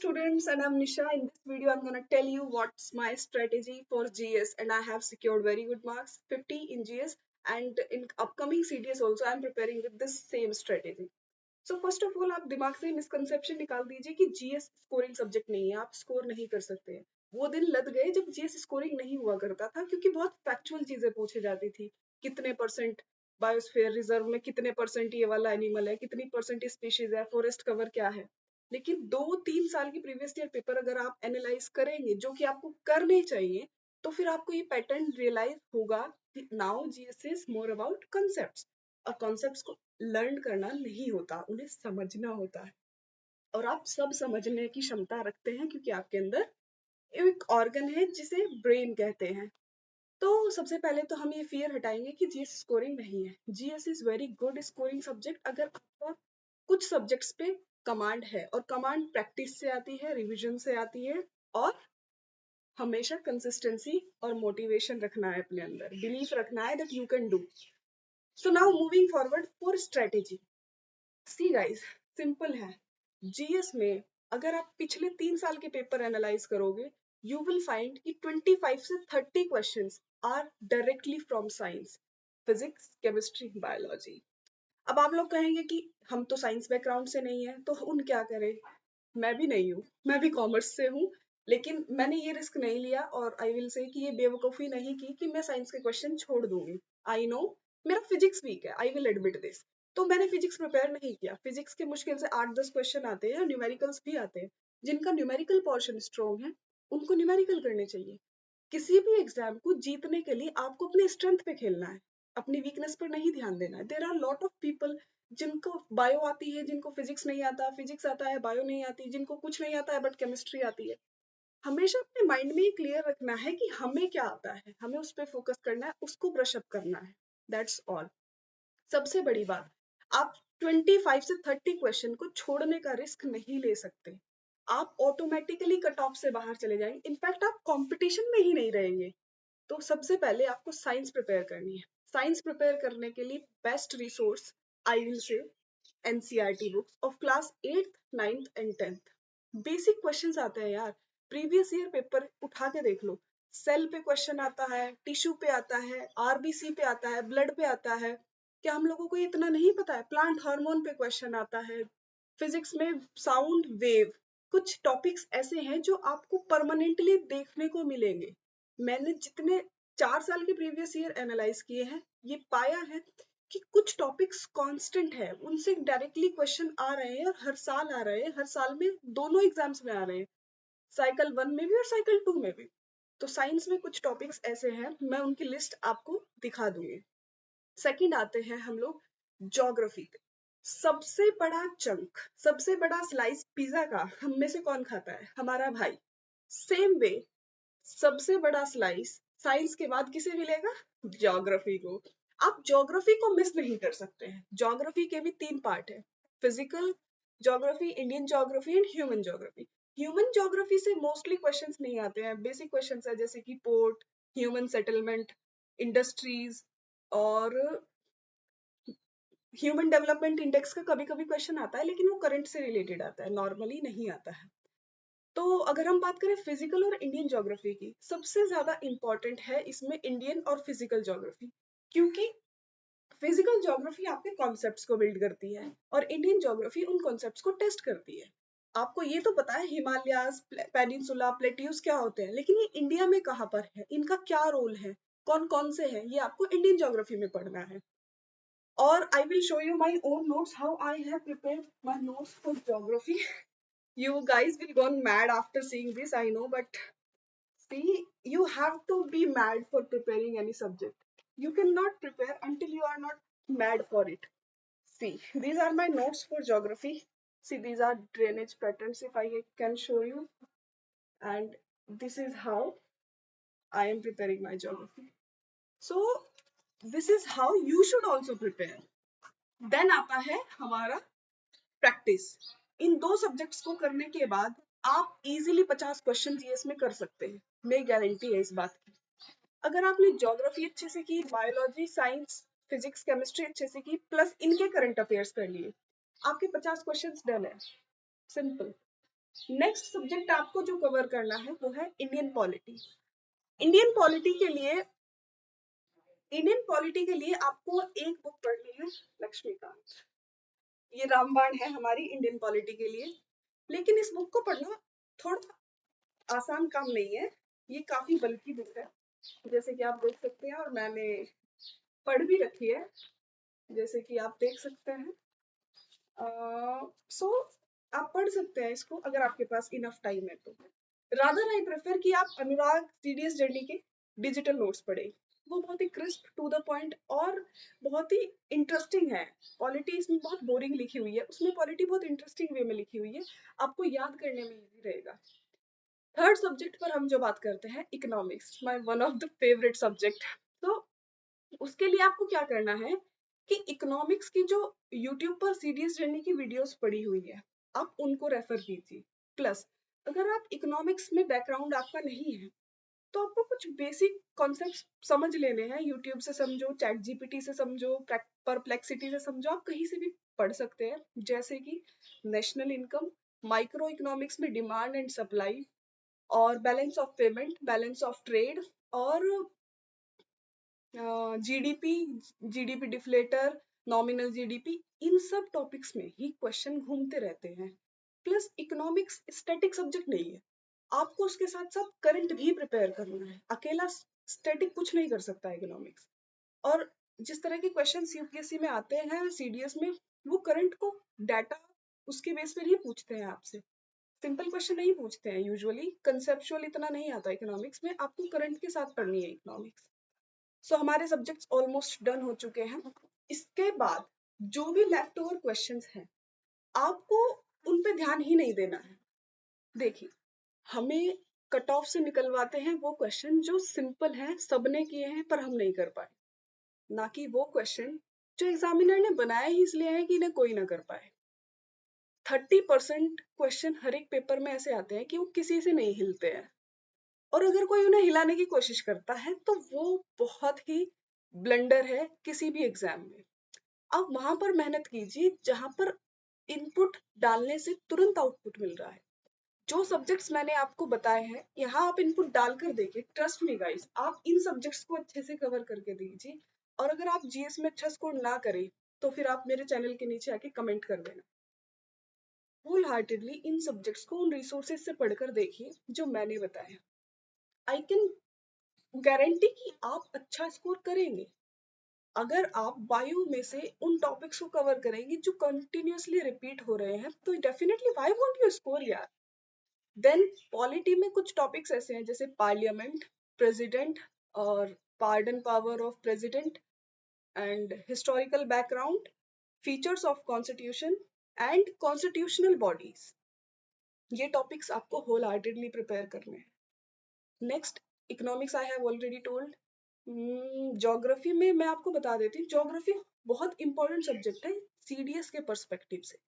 students, and I'm Nisha. In this video, I'm gonna tell you what's my strategy for GS, and I have secured very good marks, 50 in GS, and in upcoming CDS also I'm preparing with this same strategy. So first of all, आप दिमाग से misconception निकाल दीजिए कि GS scoring subject नहीं है, आप score नहीं कर सकते हैं। वो दिन लद गए जब GS स्कोरिंग नहीं हुआ करता था, क्योंकि बहुत फैक्चुअल चीजें पूछी जाती थी। कितने परसेंट बायोस्फीयर रिजर्व में, कितने परसेंट ये वाला एनिमल है, कितनी परसेंट स्पीशीज है, फॉरेस्ट कवर क्या है। लेकिन 2-3 साल की प्रीवियस ईयर पेपर अगर आप एनालाइज करेंगे, जो कि आपको करने चाहिए, तो फिर आपको ये पैटर्न रियलाइज होगा कि now GS is more about concepts. और कॉन्सेप्ट्स को लर्न करना नहीं होता, उन्हें समझना होता है। और आप सब समझने की क्षमता रखते हैं, क्योंकि आपके अंदर एक ऑर्गन है जिसे ब्रेन कहते हैं। तो सबसे पहले तो हम ये फियर हटाएंगे कि जीएस स्कोरिंग नहीं है। GS is very good scoring subject अगर आपका कुछ सब्जेक्ट्स पे कमांड है, और कमांड प्रैक्टिस से आती है, रिवीजन से आती है, और हमेशा कंसिस्टेंसी और मोटिवेशन रखना है अपने अंदर, बिलीफ रखना है that you can do. So now moving forward for strategy. See guys, simple है। जीएस में अगर आप पिछले 3 साल के पेपर एनालाइज करोगे, यू विल फाइंड कि 25 से 30 questions are directly from science, physics, chemistry, biology. अब आप लोग कहेंगे कि हम तो साइंस बैकग्राउंड से नहीं है, तो उन क्या करें। मैं भी नहीं हूँ, मैं भी कॉमर्स से हूँ, लेकिन मैंने ये रिस्क नहीं लिया, और आई विल से कि ये बेवकूफ़ी नहीं की कि मैं साइंस के क्वेश्चन छोड़ दूंगी। आई नो मेरा फिजिक्स वीक है, आई विल एडमिट दिस। तो मैंने फिजिक्स प्रिपेयर नहीं किया। फिजिक्स के मुश्किल से 8-10 क्वेश्चन आते हैं, न्यूमेरिकल्स भी आते हैं। जिनका न्यूमेरिकल पोर्शन स्ट्रॉन्ग है, उनको न्यूमेरिकल करने चाहिए। किसी भी एग्जाम को जीतने के लिए आपको अपने स्ट्रेंथ पे खेलना है, अपनी वीकनेस पर नहीं ध्यान देना है। There are lot of people जिनको बायो आती है, जिनको फिजिक्स नहीं आता, फिजिक्स आता है बायो नहीं आती, जिनको कुछ नहीं आता है बट केमिस्ट्री आती है। हमेशा अपने माइंड में ये क्लियर रखना है कि हमें क्या आता है, हमें उस पर फोकस करना है, उसको ब्रश अप करना है। That's all. सबसे बड़ी बात, आप 25 से 30 क्वेश्चन को छोड़ने का रिस्क नहीं ले सकते। आप ऑटोमेटिकली कट ऑफ से बाहर चले जाएंगे, इनफैक्ट आप कंपटीशन में ही नहीं रहेंगे। तो सबसे पहले आपको साइंस प्रिपेयर करनी है। साइंस प्रिपेयर करने के लिए best resource I will say NCERT books of class 8th, 9th and 10th। Basic questions आते हैं यार, प्रीवियस ईयर पेपर उठा के देख लो। सेल पे क्वेश्चन आता है, टिश्यू पे आता है, आरबीसी पे आता है, ब्लड पे आता है। क्या हम लोगों को ये इतना नहीं पता है? प्लांट हार्मोन पे क्वेश्चन आता है, फिजिक्स में साउंड वेव। कुछ टॉपिक्स ऐसे हैं जो आपको परमानेंटली देखने को मिलेंगे। मैंने जितने 4 साल के प्रीवियस ईयर एनालाइज किए हैं, ये पाया है कि कुछ टॉपिक्स कांस्टेंट है, उनसे डायरेक्टली क्वेश्चन आ रहे हैं, और हर साल आ रहे हैं, हर साल में दोनों एग्जाम्स में आ रहे हैं, साइकिल 1 में भी और साइकिल 2 में भी। तो साइंस में कुछ टॉपिक्स ऐसे हैं, मैं उनकी लिस्ट आपको दिखा दूंगी। सेकंड आते हैं हम लोग ज्योग्राफी पे। सबसे बड़ा चंक, सबसे बड़ा स्लाइस पिज्जा का हम में से कौन खाता है? हमारा भाई। सेम वे सबसे बड़ा स्लाइस साइंस के बाद किसे मिलेगा? ज्योग्राफी को। आप ज्योग्राफी को मिस नहीं कर सकते हैं। ज्योग्राफी के भी 3 पार्ट है, physical geography, Indian geography and human geography. Human geography से मोस्टली क्वेश्चंस नहीं आते हैं, बेसिक क्वेश्चंस है जैसे कि पोर्ट, ह्यूमन सेटलमेंट, इंडस्ट्रीज, और ह्यूमन डेवलपमेंट इंडेक्स का कभी कभी क्वेश्चन आता है, लेकिन वो करंट से रिलेटेड आता है, नॉर्मली नहीं आता है। तो अगर हम बात करें फिजिकल और इंडियन ज्योग्राफी की, सबसे ज्यादा इंपॉर्टेंट है इसमें इंडियन और फिजिकल ज्योग्राफी, क्योंकि फिजिकल ज्योग्राफी आपके कॉन्सेप्ट्स को बिल्ड करती है, और इंडियन ज्योग्राफी उन कॉन्सेप्ट्स को टेस्ट करती है। आपको ये तो पता है हिमालयाज, पेनिनसुला, प्लेट्यूज क्या होते हैं, लेकिन ये इंडिया में कहाँ पर है, इनका क्या रोल है, कौन कौन से हैं, ये आपको इंडियन ज्योग्राफी में पढ़ना है। और I will show you my own notes, how I have prepared my notes for geography. You guys will go mad after seeing this, I know, but see, you have to be mad for preparing any subject. You cannot prepare until you are not mad for it. See, these are my notes for geography. See, these are drainage patterns, if I can show you. And this is how I am preparing my geography. So, this is how you should also prepare. Then आता है हमारा practice. इन 2 subjects को करने के बाद आप easily 50 question GS में कर सकते हैं, मेरी गारंटी है इस बात की। अगर आपने ज्योग्राफी अच्छे से की, बायोलॉजी, साइंस, फिजिक्स, केमिस्ट्री अच्छे से की, प्लस इनके करंट अफेयर्स कर लिए, आपके 50 क्वेश्चंस डन है। सिंपल। नेक्स्ट सब्जेक्ट आपको जो कवर करना है वो है इंडियन पॉलिटी। इंडियन पॉलिटी के लिए इंडियन पॉलिटी के लिए आपको एक बुक पढ़नी है, लक्ष्मीकांत। ये रामबाण है हमारी इंडियन पॉलिटी के लिए। लेकिन इस बुक को पढ़ना थोड़ा आसान काम नहीं है, ये काफी बल्कि बुक है, जैसे कि आप देख सकते हैं, और मैंने पढ़ भी रखी है, जैसे कि आप देख सकते हैं। सो आप पढ़ सकते हैं इसको अगर आपके पास इनफ टाइम है तो। रादर आई प्रेफर कि आप अनुराग सीडीएस जर्नी के डिजिटल नोट्स पढ़ें। वो बहुत ही क्रिस्प टू द पॉइंट और बहुत ही इंटरेस्टिंग है। पॉलिटी इसमें बहुत बोरिंग लिखी हुई है, उसमें पॉलिटी बहुत इंटरेस्टिंग वे में लिखी हुई है, आपको याद करने में इजी रहेगा। थर्ड सब्जेक्ट पर हम जो बात करते हैं, economics, my one of the favourite subject. तो उसके लिए आपको क्या करना है कि इकोनॉमिक्स की जो यूट्यूब पर सीडीएस जर्नी की वीडियोस पड़ी हुई है, आप उनको रेफर कीजिए। प्लस अगर आप इकोनॉमिक्स में बैकग्राउंड आपका नहीं है तो आपको कुछ बेसिक कॉन्सेप्ट समझ लेने हैं, यूट्यूब से समझो, चैट जीपीटी से समझो, परप्लेक्सिटी से समझो, आप कहीं से भी पढ़ सकते हैं। जैसे कि नेशनल इनकम, माइक्रो इकोनॉमिक्स में डिमांड एंड सप्लाई, और balance of payment, balance of trade, और GDP, GDP deflator, nominal GDP, इन सब टॉपिक्स में ही क्वेश्चन घूमते रहते हैं। प्लस इकोनॉमिक्स स्टैटिक सब्जेक्ट नहीं है, आपको उसके साथ साथ करंट भी प्रिपेयर करना है, अकेला स्टैटिक कुछ नहीं कर सकता इकोनॉमिक्स। और जिस तरह के क्वेश्चंस यूपीएससी में आते हैं सीडीएस में, वो करंट को डाटा उसके बेस पर ही पूछते हैं आपसे, सिंपल क्वेश्चन नहीं पूछते हैं यूजुअली। कंसेप्चुअल इतना नहीं आता इकोनॉमिक्स में, आपको करंट के साथ पढ़नी है इकोनॉमिक्स। सो हमारे सब्जेक्ट्स ऑलमोस्ट डन हो चुके हैं। इसके बाद जो भी लेफ्ट ओवर क्वेश्चंस हैं, आपको उन पे ध्यान ही नहीं देना है। देखिए, हमें कट ऑफ से निकलवाते हैं वो क्वेश्चन जो सिंपल हैं, सबने किए हैं पर हम नहीं कर पाए, ना कि वो क्वेश्चन जो एग्जामिनर ने बनाए ही इसलिए है कि इन्हें कोई ना कर पाए। 30% क्वेश्चन हर एक पेपर में ऐसे आते हैं कि वो किसी से नहीं हिलते हैं, और अगर कोई उन्हें हिलाने की कोशिश करता है तो वो बहुत ही ब्लंडर है किसी भी एग्जाम में। आप वहां पर मेहनत कीजिए जहां पर इनपुट डालने से तुरंत आउटपुट मिल रहा है। जो सब्जेक्ट्स मैंने आपको बताए हैं, यहाँ आप इनपुट डालकर देखिए, ट्रस्ट मी गाइस, आप इन सब्जेक्ट्स को अच्छे से कवर करके दीजिए। और अगर आप जीएस में अच्छा स्कोर ना करें तो फिर आप मेरे चैनल के नीचे आके कमेंट कर देना। होल हार्टेडली इन सब्जेक्ट्स को उन रिसोर्सेज से पढ़कर देखिए जो मैंने बताया। आई कैन गारंटी कि आप अच्छा स्कोर करेंगे अगर आप बायो में से उन टॉपिक्स को कवर करेंगे जो कंटिन्यूअसली रिपीट हो रहे हैं, तो definitely why won't you score यार। देन पॉलिटी में कुछ टॉपिक्स ऐसे हैं जैसे पार्लियामेंट, प्रेसिडेंट, और pardon power of president, and historical background, features of constitution and constitutional bodies. ये टॉपिक्स आपको होल हार्टेडली प्रिपेयर करने हैं। Next, economics I have already told. Geography में मैं आपको बता देती हूँ, ज्योग्राफी बहुत इंपॉर्टेंट सब्जेक्ट है सीडीएस के पर्सपेक्टिव से।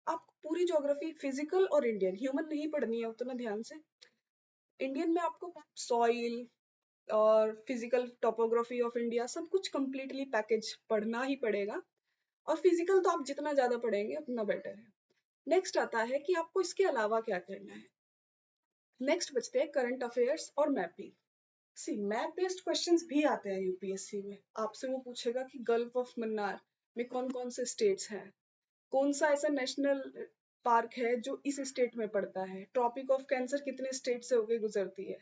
आपको पूरी ज्योग्राफी, फिजिकल और इंडियन, ह्यूमन नहीं पढ़नी है उतना ध्यान से। इंडियन में आपको सॉइल और फिजिकल टोपोग्राफी ऑफ इंडिया सब कुछ कंप्लीटली पैकेज पढ़ना ही पड़ेगा, और फिजिकल तो आप जितना ज्यादा पढ़ेंगे उतना बेटर है। नेक्स्ट आता है कि आपको इसके अलावा क्या करना है। नेक्स्ट बचते हैं करंट अफेयर्स और मैपिंग। सी मैप बेस्ड क्वेश्चंस भी आते हैं यूपीएससी में। आपसे वो पूछेगा कि गल्फ ऑफ मन्नार में कौन कौन से स्टेट्स हैं, कौन सा ऐसा नेशनल पार्क है जो इस स्टेट में पड़ता है, ट्रॉपिक ऑफ कैंसर कितने स्टेट से होके गुजरती है।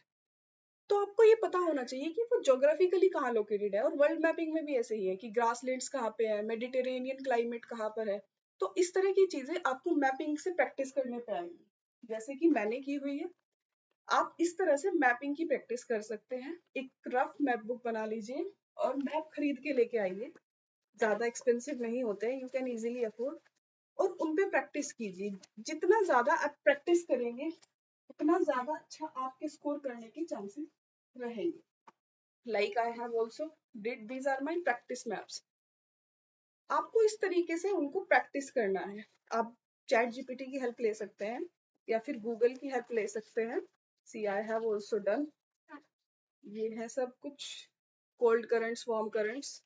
तो आपको ये पता होना चाहिए कि वो ज्योग्राफिकली कहाँ लोकेटेड है। और वर्ल्ड मैपिंग में भी ऐसे ही है कि ग्रासलैंड्स कहाँ पे है, मेडिटेरेनियन क्लाइमेट कहाँ पर है। तो इस तरह की चीजें आपको मैपिंग से प्रैक्टिस करने पे आएंगी, जैसे कि मैंने की हुई है। आप इस तरह से मैपिंग की प्रैक्टिस कर सकते हैं। एक रफ मैप बुक बना लीजिए और मैप खरीद के लेके आइए, ज्यादा एक्सपेंसिव नहीं होते हैं, यू कैन इजीली अफोर्ड, और उन पे प्रैक्टिस कीजिए। जितना ज्यादा आप प्रैक्टिस करेंगे उतना ज्यादा अच्छा आपके स्कोर करने के चांसेस रहेंगे। Like I have also did, these are my practice maps. आपको इस तरीके से उनको प्रैक्टिस करना है। आप चैट जीपीटी की हेल्प ले सकते हैं या फिर गूगल की हेल्प ले सकते हैं। सी आई हैव ऑल्सो डन। ये है सब कुछ, कोल्ड करंट्स, वार्म करंट्स,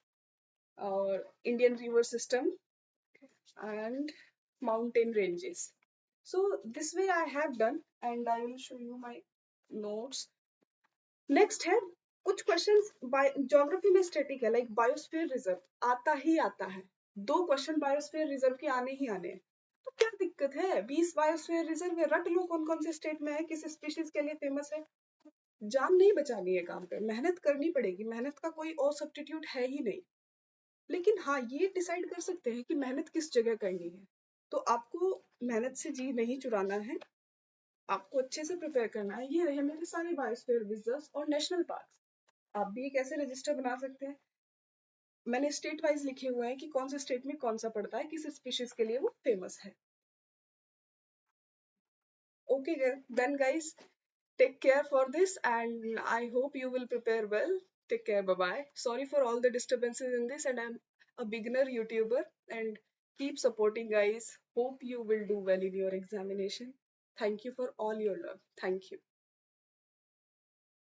और Indian river system and mountain ranges. So this way I have done, and I will show you my notes. Next है कुछ क्वेश्चंस ज्योग्राफी में स्टैटिक है, लाइक बायोस्फीयर रिजर्व आता ही आता है, 2 क्वेश्चन बायोस्फीयर रिजर्व के आने ही आने हैं। तो क्या दिक्कत है, 20 बायोस्फीयर रिजर्व है, रट लो कौन कौन से स्टेट में है, किस स्पीशीज के लिए फेमस है। जान नहीं बचानी है काम पे, मेहनत करनी पड़ेगी, मेहनत का कोई और सब्स्टिट्यूट है ही नहीं। लेकिन हाँ, ये डिसाइड कर सकते हैं कि मेहनत किस जगह करनी है। तो आपको मेहनत से जी नहीं चुराना है, आपको अच्छे से प्रिपेयर करना है। ये रहे मेरे सारे बायोस्फीयर रिजर्व्स और नेशनल पार्क। आप भी एक ऐसे रजिस्टर बना सकते हैं, मैंने स्टेट वाइज लिखे हुए हैं कि कौन से स्टेट में कौन सा पड़ता है, किस स्पीशीज के लिए वो फेमस है। Okay then guys, take care for this, and I hope you will prepare well. Take care, bye bye. Sorry for all the disturbances in this, and I'm a beginner YouTuber, and keep supporting, guys. Hope you will do well in your examination. Thank you for all your love. Thank you.